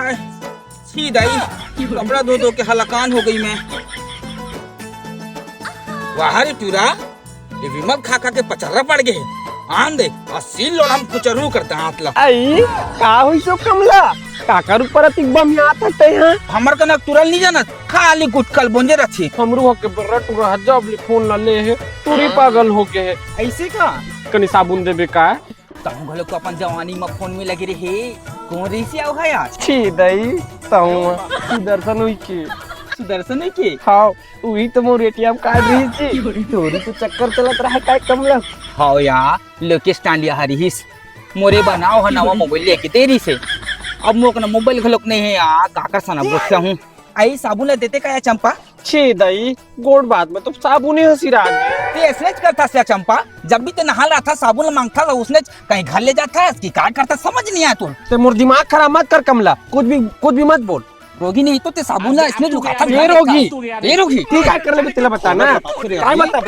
हाय सीधा ही कपड़ा धो के हलाकान हो गई मैं। वाह रे टूरा, ये विमल खा के पचर्रा पड़ गए। आन दे असील लोग हम कुचरू करते हैं हाथ ला। आई का हुई सो कमला काकर ऊपर अतिक बम यहाँ थकते हैं। हमर कनक तुरल नहीं जानत, खाली गुटकल बोंजे रखी। हमरू होके बर्रा टूरा जब ले फोन ला ले है तूरी पागल होके है। ऐसे का कनी साबुन देबे का तहु घलो को अपन जवानी में फोन में लगे रहे। कौन रेसी आओ है आज? छी दई ताऊ सुदर्शन हुई के सुदर्शन है के? हां वही तो मोर एटीएम कार्ड रही छी तोरी तो चक्कर चलत रहा काय कमला। हां यार लोके स्टैंड या हरीस मोरे बनाओ है नवा मोबाइल लेके देरी से। अब मोक ना मोबाइल घलोक नहीं है यार, काका सना बोलता हूं। आई साबुन ले देते का चंपा? छी दई गोड़ बात में तो साबुन ही हंसी रहा ते ऐसे करता से चंपा, जब भी ते नहा रहा था साबुन मांगता था उसने कहीं घर ले जाता है कि क्या करता समझ नहीं आया। ते मोर दिमाग खराब मत कर कमला, कुछ भी मत बोल। रोगी नहीं तो ते साबुन ला इसने लुका था। ये रोगी ठीक है कर ले तेला बता ना काय बता